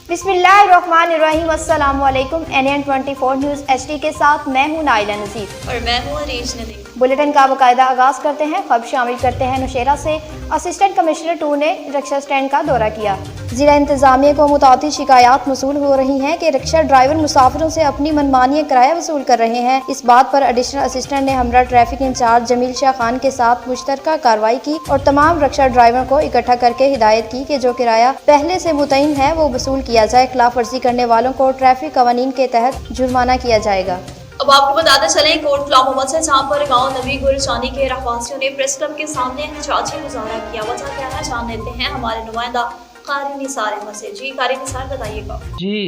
बिस्मिल्लाहिर्रहमानिर्रहीम। अस्सलाम वालेकुम। NN 24 न्यूज़ HD के साथ मैं हूँ नाइला नज़ीर और मैं हूँ अरीज नदीम। बुलेटिन का बाकायदा आगाज़ करते हैं। खबर शामिल करते हैं नौशेरा से असिस्टेंट कमिश्नर 2 ने रिक्शा स्टैंड का दौरा किया। ज़िला इंतज़ामिया को मुतादिद शिकायत मसूल हो रही हैं कि रिक्शा ड्राइवर मुसाफिरों से अपनी मनमानी किराया वसूल कर रहे हैं। इस बात पर एडिशनल असिस्टेंट ने हमरा ट्रैफिक इंचार्ज जमील शाह खान के साथ मुश्तरका कार्रवाई की और तमाम रिक्शा ड्राइवरों को इकट्ठा करके हिदायत की कि जो किराया पहले से मुतय्यन है वो वसूल किया जाए। खिलाफ वर्जी करने वालों को ट्रैफिक कवानीन के तहत जुर्माना किया जाएगा। अब आपको बताते चलें कोट गुलाम मोहम्मद से जहाँ पर गाँव नबी गुरजानी के रहवासियों ने प्रेस क्लब के सामने एहतजाजी मुजाहरा किया। वजह क्या है जान लेते हैं हमारे नुमाइंदा कारी निसार अहमद से। जी कारी निसार बताइएगा। जी,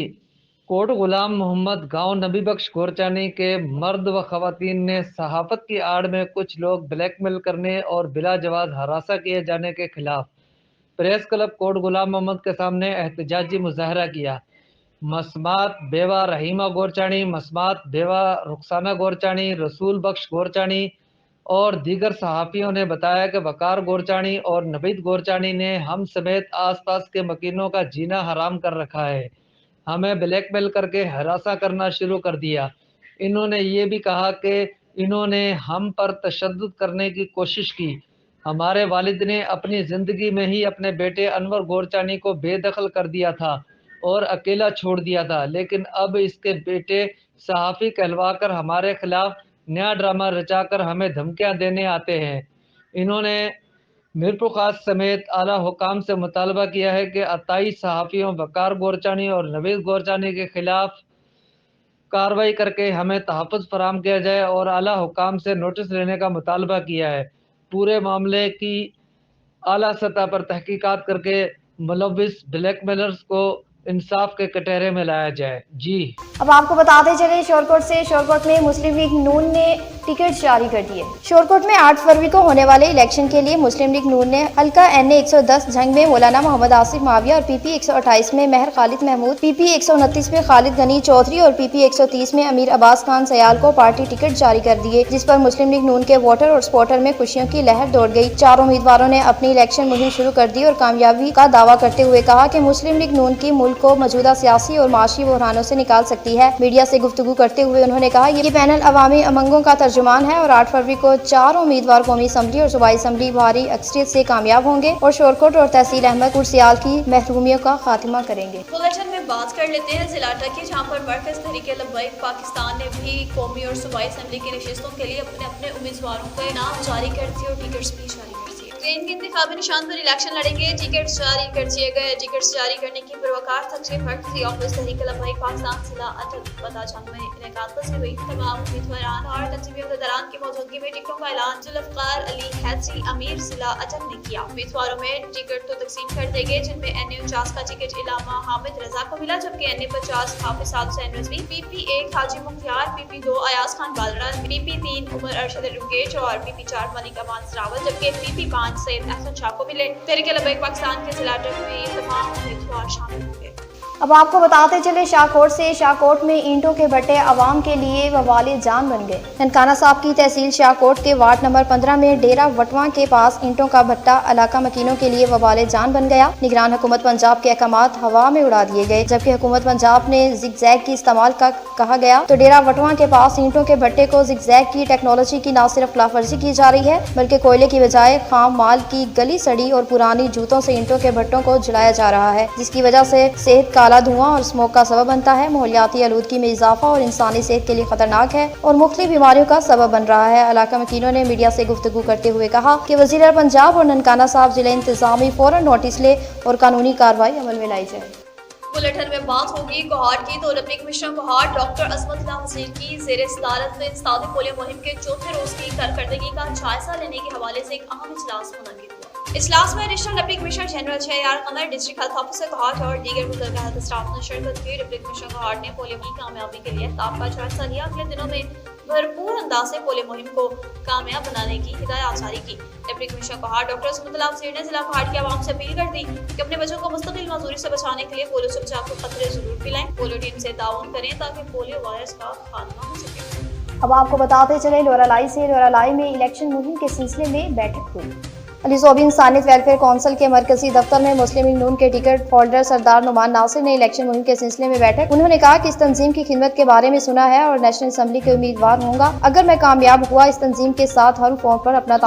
कोट गुलाम मोहम्मद गांव नबी बख्श गोरचानी के मर्द व खवातीन ने सहाफत की आड़ में कुछ लोग ब्लैकमेल करने और बिला जवाज हरासा किए जाने के खिलाफ प्रेस क्लब कोट गुलाम मोहम्मद के सामने एहतजाजी मुजाहरा किया। मसमात बेवा रहीमा गोरचानी, मसमात बेवा रुखसाना गोरचानी, रसूल बख्श गोरचानी और दीगर सहाफ़ियों ने बताया कि वकार गोरचानी और नबीद गोरचानी ने हम समेत आसपास के मकीनों का जीना हराम कर रखा है। हमें ब्लैकमेल करके हरासा करना शुरू कर दिया। इन्होंने ये भी कहा कि इन्होंने हम पर तशद्दुद करने की कोशिश की। हमारे वालिद ने अपनी ज़िंदगी में ही अपने बेटे अनवर गोरचानी को बेदखल कर दिया था और अकेला छोड़ दिया था, लेकिन अब इसके बेटे सहाफ़ी कहलवाकर हमारे खिलाफ नया ड्रामा रचाकर हमें धमकियां देने आते हैं। इन्होंने मीरपुर खास समेत आला हुकाम से मुतालबा किया है कि 28 सहाफ़ियों वकार गोरचानी और नवीद गोरचानी के खिलाफ कार्रवाई करके हमें तहफ़्फ़ुज़ फराहम किया जाए और आला हुकाम से नोटिस लेने का मुतालबा किया है। पूरे मामले की आला सतह पर तहकीकात करके मुलव्विस ब्लैकमेलर्स को इंसाफ के कटहरे में लाया जाए। जी, अब आपको बताते चले शोरकोट से। शोरकोट में मुस्लिम लीग नून ने टिकट जारी कर दिए। शोरकोट में 8 फरवरी को होने वाले इलेक्शन के लिए मुस्लिम लीग नून ने हल्का NA 110 जंग में मौलाना मोहम्मद आसिफ माविया और PP 128 में महर खालिद महमूद, PP 129 में खालिद गनी चौधरी और PP 130 में अमीर अब्बास खान सयाल को पार्टी टिकट जारी कर दिए, जिस पर मुस्लिम लीग नून के वोटर और सपोर्टर में खुशियों की लहर दौड़ गई। 4 उम्मीदवारों ने अपनी इलेक्शन मुहिम शुरू कर दी और कामयाबी का दावा करते हुए कहा कि मुस्लिम लीग नून की मुल्क को मौजूदा सियासी और माशी बहरानों से निकाल सकती है। मीडिया से गुफ्तगू करते हुए उन्होंने कहा ये पैनल अवामी अमंगों का तर्जुमान है और 8 फरवरी को 4 उम्मीदवार कौमी असम्बली और सूबाई असम्बली भारी अक्सरियत से कामयाब होंगे और शोरकोट और तहसील अहमदपुर सियाल की महरूमियों का खात्मा करेंगे। बुलेटिन में बात कर लेते हैं जिला अटक की, जहाँ पर मरकज तहरीक लब्बैक पाकिस्तान ने भी कौमी और सूबाई असम्बली की नशिस्तों के लिए अपने अपने उम्मीदवारों के नाम जारी कर दिए और टिकट्स भी जारी कर दिए। ट्रेन के इंतखाबी निशान पर इलेक्शन लड़ेंगे, टिकट्स जारी कर दिए गए। टिकट्स जारी करने की पुरवकार तकरीब मरकजी ऑफिस तहरीक लब्बैक पाकिस्तान जिला अटक पता जंग में इनेकाद पसंद हुई। तमाम उम्मीदवारान और तंजीमियों के दौरान की मौजूदगी में टिकटों का ऐलान जुल्फ़कार अली हैदरी अमीर जिला अटक ने किया। उम्मीदवारों में टिकट तो तकसीम कर दिए गए, जिनमें NA 49 का टिकट इलामा हामिद रजा को मिला, जबकि NA 50 हाफिज साद हुसैन रजवी, PP 1 हाजी मुख्तियार, PP 2 अयाज खान बालरा, PP 3 उमर अरशद रुंगेच और PP 4 मलिक अमान सरावत, जबकि PP 5 सैयद अहसन शाह को मिले। तहरीक लब्बैक पाकिस्तान के जिला अटक में ये तमाम उम्मीदवार शामिल हुए। अब आपको बताते चले शाहकोट से। शाहकोट में ईंटों के भट्टे आवाम के लिए वबाले जान बन गए। ननकाना साहब की तहसील शाहकोट के वार्ड नंबर 15 में डेरा वटवा के पास ईंटों का भट्टा इलाका मकीनों के लिए वबाले जान बन गया। निगरान हुकूमत पंजाब के अहकामात हवा में उड़ा दिए गए। जबकि हुकूमत पंजाब ने जिगजैग की इस्तेमाल का कहा गया तो डेरा वटवा के पास ईंटों के भट्टे को जिगजैग की टेक्नोलॉजी की न सिर्फ खिलाफवर्जी की जा रही है बल्कि कोयले की बजाय खाम माल की गली सड़ी और पुरानी जूतों से ईंटों के भट्टों को जलाया जा रहा है, जिसकी वजह से सेहत काला धुआं और स्मोक का सबब बनता है। माहौलियाती आलूदगी में इजाफा और इंसानी सेहत के लिए खतरनाक है और मुख्तलिफ बीमारियों का सबब बन रहा है। इलाका मकीनों ने मीडिया से गुफ्तगू करते हुए कहा कि वज़ीर पंजाब और ननकाना साहब जिला इंतजामी फौरन नोटिस ले और कानूनी कार्रवाई अमल में लाई जाए। बुलेटिन में बात होगी कोहाट की तो डिप्टी कमिश्नर कोहाट डॉक्टर असमतुल्लाह वज़ीर की ज़ेर सदारत में इंसदादी पोलियो मुहिम के चौथे रोज की कारकर्दगी का जायजा लेने के हवाले से एक अहम इजलास मुनक्किद हुआ। इजलास में additional deputy commissioner general Shehryar Qamar, district health officer Kohat और दीगर मुतल्लिका हेल्थ स्टाफ ने शिरकत की। डिप्टी कमिश्नर कोहाट ने पोलियो की कामयाबी के लिए ताब का जायजा लिया। अगले दिनों में भरपूर अंदाज से पोलियो मुहिम को कामयाब बनाने की हिदायत जारी की। डिप्टी कमिश्नर कोहाट डॉक्टर सुमतला अफसर ने जिला कोहाट की आवाम से अपील कर दी कि अपने बच्चों को मुस्तकिल माजूरी से बचाने के लिए पोलियो से बचाव को खतरे जरूर पिलाएं। पोलियो टीम से ताउन करें ताकि पोलियो वायरस का खात्मा हो सके। अब आपको बताते चले लोरालाई में इलेक्शन मुहिम के सिलसिले में बैठक हुई। अली सोबी इंसानियत वेलफेयर काउंसिल के मरकजी दफ्तर में मुस्लिम लीग नून के टिकट होल्डर सरदार नुमान नासिर ने इलेक्शन मुहिम के सिलसिले में बैठक। उन्होंने कहा कि इस तंजीम की खिदमत के बारे में सुना है और नेशनल असम्बली के उम्मीदवार होगा। अगर मैं कामयाब हुआ इस तंजीम के साथ हर फोरम पर अपना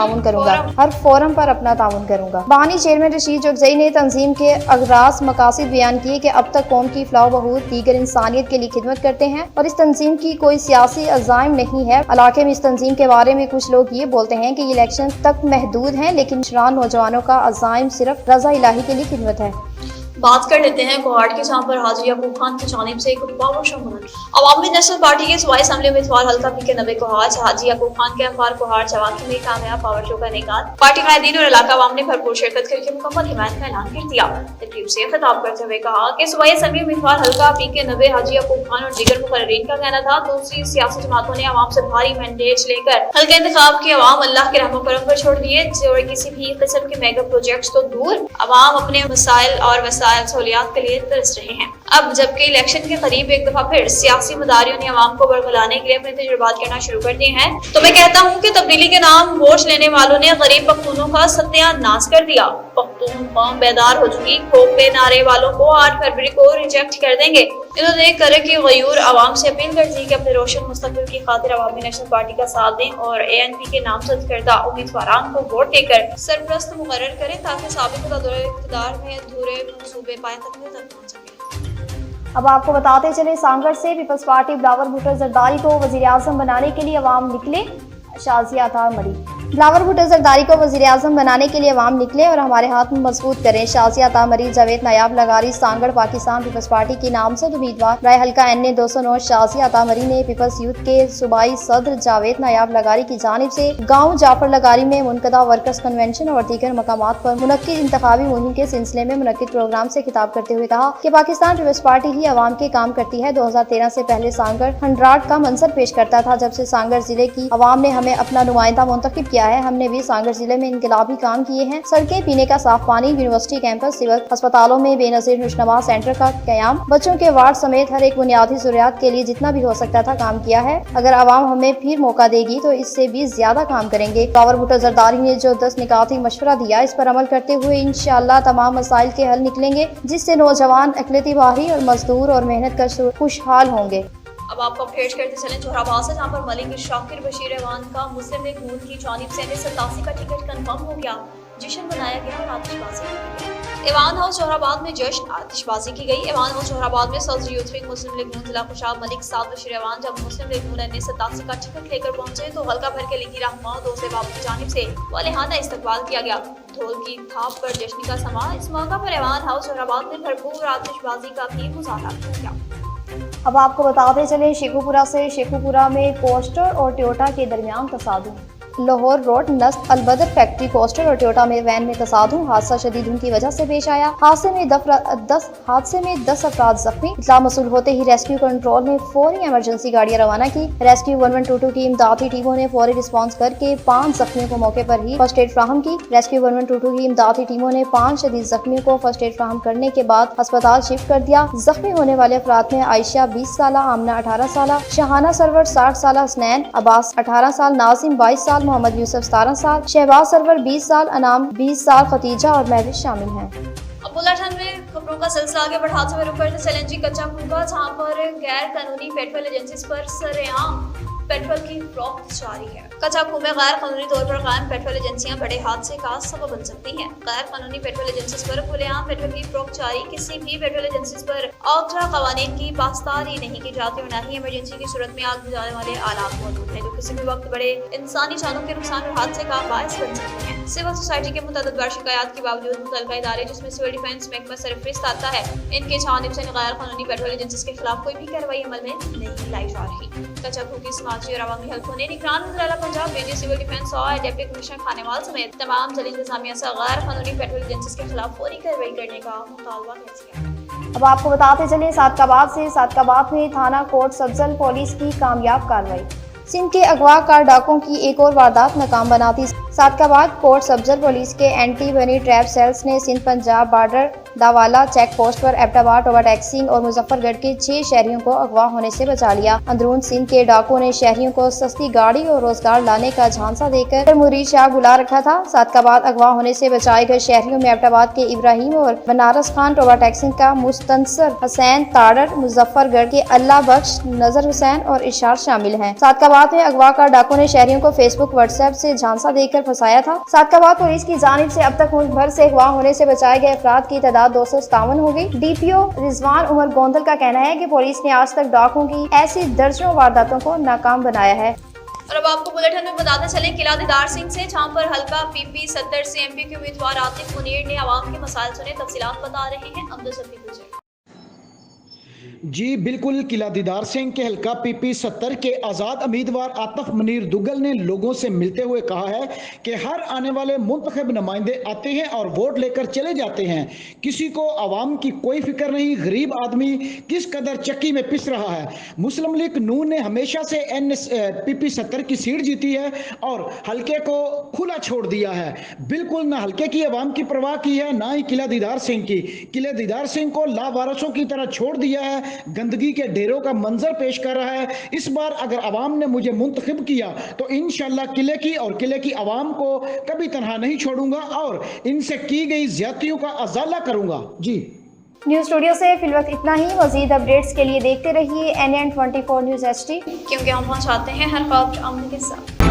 ताउन करूंगा। बानी चेयरमैन रशीद जोगजई ने तंजीम के अगराज मकासद बयान किए कि अब तक कौम की फलाह बहूद दीगर इंसानियत के लिए खिदमत करते हैं और इस तंजीम की कोई सियासी अज़ाइम नहीं है। इलाके में इस तंजीम के बारे में कुछ लोग ये बोलते हैं कि इलेक्शन तक महदूद हैं, लेकिन नौजवानों का अज़ाइम सिर्फ रज़ा इलाही के लिए खिदमत है। बात कर लेते हैं कोहाट के, जहाँ पर हाजी याकूब खान की जानिब से एक पावर शो हुआ। अवामी नेशनल पार्टी के सूबाई असम्बली उम्मीदवार हल्का पीके 90 कोहाट हाजी याकूब खान के अखबार कोहाट चवाकी में कामयाब पावर शो का इनेकाद पार्टी कायदीन और इलाका अवाम ने भरपूर शिरकत करके मुकम्मल हिमायत का ऐलान कर दिया। तकरीब से खिताब करते हुए कहा कि सूबाई असम्बली उम्मीदवार हल्का पीके 90 हाजी याकूब खान और दीगर मुकर्रीन का कहना था दूसरी सियासी जमातों ने अवाम से भारी मैंडेट लेकर हल्के इंतखाब के अवाम अल्लाह के रहमो करम पर छोड़ दिए और किसी भी किस्म के मेगा प्रोजेक्ट तो दूर अवाम अपने मसाइल और वसाइल सहूलियात के लिए तरस रहे हैं। अब जबकि इलेक्शन के करीब एक दफा फिर सियासी मदारियों ने अवाम को बरगलाने के लिए अपने तजुर्बात करना शुरू कर दिए हैं, तो मैं कहता हूँ कि तब्दीली के नाम वोट लेने वालों ने गरीब पख्तूनों का सत्यानाश कर दिया। पख्तून कौम बेदार हो चुकी, खोपड़े नारे वालों को 8 फरवरी को रिजेक्ट कर देंगे। इन्होंने करे की गयूर अवाम से अपील कर दी कि अपने रोशन मुस्तकबिल की खातिर अवामी नेशनल पार्टी का साथ दें और ANP के नामजद करदा उम्मीदवारान को वोट देकर सरपरस्त मुकर्रर करें ताकि साबित इक़्तिदार में अधूरे मंसूबे पाए तक पहुंच सके। अब आपको बताते चले सांगड़ से पीपल्स पार्टी बिलावर भुट्टो जरदारी को वजीर आज़म बनाने के लिए अवाम निकले। शाजिया था मरी बिलावर भुट्टो जरदारी को वजीर आज़म बनाने के लिए अवाम निकले और हमारे हाथ में मजबूत करें। शाजिया था मरी जावेद नायाब लगारी सांगड़ पाकिस्तान पीपल्स पार्टी की नामजद उम्मीदवार राय हल्का NA 209 शाजिया था मरी ने पीपल्स यूथ के सूबाई सदर जावेद नायाब लगारी की जानिब से गाँव जाफर लगारी में मुनक़दा वर्कर्स कन्वेंशन और दीगर मकामात पर मुनक्किद इंतखाबी मुहिम के सिलसिले में मुनक्किद प्रोग्राम से खिताब करते हुए कहा कि पाकिस्तान पीपल्स पार्टी ही अवाम के काम करती है। 2013 से पहले सांगड़ हंड्राड का मंजर पेश करता था। जब से सांगड़ जिले की अवाम ने हमें अपना नुमाइंदा मुंतखब किया है, हमने भी सांगड़ जिले में इनकलाबी काम किए हैं। सड़कें, पीने का साफ पानी, यूनिवर्सिटी कैंपस, सिविल अस्पतालों में बेनजीर नुशनमा सेंटर का कयाम, बच्चों के वार्ड समेत हर एक बुनियादी जरूरियात के लिए जितना भी हो सकता था काम किया है। अगर अवाम हमें फिर मौका देगी तो इससे भी ज्यादा काम करेंगे। बिलावर भुट्टो जरदारी ने जो 10 निकाती मशवरा दिया, इस पर अमल करते हुए इंशाअल्लाह तमाम मसाइल के हल निकलेंगे, जिससे नौजवान अकलियती बाहरी और मजदूर और मेहनत कर खुशहाल होंगे। अब आपको अपडेट करते चलें जोराबाद से, जहाँ पर मलिक शाकिर बशीर ऐवान का मुस्लिम लीग नून की जानिब से 87 का टिकट कंफर्म हो गया। जश्न मनाया गया और आतिशबाजी। ऐवान हाउस जोराबाद में जश्न आतिशबाजी की गई। ऐवान हाउस जोराबाद में सदर यूथ विंग मुस्लिम लीग नून जिला खुशाब मलिक साद बशीर ऐवान जब मुस्लिम लीग नून 87 का टिकट लेकर पहुंचे तो हल्का भर के लीगी रहनुमा दोस्त बाबू की जानिब से वालिहाना इस्तकबाल किया गया। ढोल की थाप पर जश्न का समा। इस मौका पर ऐवान हाउस जोराबाद में भरपूर आतिशबाजी का भी मुजाहरा किया। अब आपको बताते चले शेखुपुरा से, शेखुपुरा में पोस्टर और टोयोटा के दरमियान तसादुम। लाहौर रोड नस्त अलबदर फैक्ट्री पोस्टर और टोयोटा में वैन में तसादुम। हादसा शदीद धुंध की वजह से पेश आया। हादसे में 10 अफराद जख्मी। इत्तला मसूल होते ही रेस्क्यू कंट्रोल ने फौरी इमरजेंसी गाड़ियां रवाना की। रेस्क्यू 1122 की इमदादी टीमों ने फौरी रिस्पॉन्स करके 5 जख्मियों को मौके पर ही फर्स्ट एड फ्राहम की। रेस्क्यू 1122 की इमदादी टीमों ने 5 शदीद जख्मियों को फर्स्ट एड फ्राहम करने के बाद अस्पताल शिफ्ट कर दिया। जख्मी होने वाले अफराद में आयशा 20 साल, आमना 18 साल, शहाना सरवर 60 साल, हसनैन अब्बास 18 साल, नाजिम 22 साल, मोहम्मद यूसुफ 17 साल, शहबाज सरवर 20 साल, अनाम 20 साल, खतीजा और महविश शामिल हैं। अब बुलेटिन में खबरों का सिलसिला आगे बढ़ाते हुए रुक करते चलें जी कच्चा कुंगा, जहां पर गैर कानूनी पेट्रोल एजेंसीज पर सरेआम पेट्रोल की फरोख्त जारी है। कच्चा कुंभ में गैर कानूनी तौर पर कायम पेट्रोल एजेंसियां बड़े हादसे का सबब बन सकती हैं। गैर कानूनी पेट्रोल एजेंसीज पर खुलेआम पेट्रोल की फरोख्त जारी। किसी भी पेट्रोल एजेंसीज पर औतरा कवानीन की पासदारी नहीं की जाती और न ही इमरजेंसी की सूरत में आग बुझाने वाले आलात मौजूद हैं, जो किसी भी वक्त बड़े इंसानी जानों के नुकसान और हादसे का बायस बन सकते हैं। सिविल सोसाइटी के मुतअद्दिद बार शिकायत के बावजूद मुतल्लिका इदारे, जिसमें सिविल डिफेंस महकमा सरफरिस्त आता है, इनके जानिब से गैर कानूनी पेट्रोल एजेंसीज के खिलाफ कोई भी कार्रवाई अमल में नहीं लाई जा रही। कच्चा कुंभ की समाजी और अवामी हल्कों ने निगरान वज़ीर पंजाब, डीजी सिविल डिफेंस और डिप्टी कमिश्नर खानेवाल समेत तमाम जिला इंतजामिया से गैर कानूनी पेट्रोल एजेंसीज के खिलाफ फौरी कार्रवाई करने का मुतालबा किया। अब आपको बताते चले सादकाबाद से, सादकाबाद में थाना कोट सब्जल पुलिस की कामयाब कार्रवाई। सिंध के अगवा कार डाकों की एक और वारदात नाकाम बनाती। सादकाबाद कोर्ट सब्जर पुलिस के एंटी मनी ट्रैप सेल्स ने सिंध पंजाब बॉर्डर दावाला चेक पोस्ट पर एबटाबाद ओवरटैक्सिंग और मुजफ्फरगढ़ के 6 शहरियों को अगवा होने से बचा लिया। अंदरून सिंध के डाकुओं ने शहरियों को सस्ती गाड़ी और रोजगार लाने का झांसा देकर मुरीद शाह बुला रखा था। सादकाबाद अगवा होने से बचाए गए शहरियों में एबटाबाद के इब्राहिम और बनारस खान, ओवरटैक्सिंग का मुस्तनसर हुसैन ताड़र, मुजफ्फरगढ़ के अल्लाह बख्श, नजर हुसैन और इशार शामिल हैं। सादकाबाद में अगवा कार डाकुओं ने शहरियों को फेसबुक, व्हाट्सएप से झांसा देकर फंसाया था। सादकाबाद पुलिस की जानिब से अब तक मुल्क भर से अगवा होने से बचाए गए अफराद की तादाद 257 हो गई। डीपीओ रिजवान उमर गोंदल का कहना है कि पुलिस ने आज तक डाकुओं की ऐसी दर्जनों वारदातों को नाकाम बनाया है। और अब आपको बुलेटिन में बताते चले किला दीदार सिंह से, जहां पर हल्का पीपी 70 से एमपी के उम्मीदवार आतिफ मुनीर ने आवाम के मसाइल सुने। तफसीलात बता रहे हैं अब्दुल सफी गुजर। जी बिल्कुल, किला दीदार सिंह के हल्का पीपी 70 के आज़ाद उम्मीदवार आतिफ मुनीर दुग्गल ने लोगों से मिलते हुए कहा है कि हर आने वाले मुंतखब नुमाइंदे आते हैं और वोट लेकर चले जाते हैं, किसी को आवाम की कोई फिक्र नहीं, गरीब आदमी किस कदर चक्की में पिस रहा है। मुस्लिम लीग नून ने हमेशा से पीपी 70 की सीट जीती है और हल्के को खुला छोड़ दिया है। बिल्कुल ना हल्के की आवाम की परवाह की है, ना ही किला दीदार सिंह की। किला दीदार सिंह को लावारसों की तरह छोड़ दिया है, गंदगी के ढेरों का मंजर पेश कर रहा है। इस बार अगर अवाम ने मुझे मुंतखब किया तो इंशाल्लाह किले की और किले की अवाम को कभी तनहा नहीं छोड़ूंगा और इनसे की गई ज्यादतियों का अजाला करूंगा। जी न्यूज स्टूडियो से फिलवक्त इतना ही। मजीद अपडेट्स के लिए देखते रहिए NN24 न्यूज HD, क्योंकि हम पहुंचाते हैं हर खबर अमन के साथ।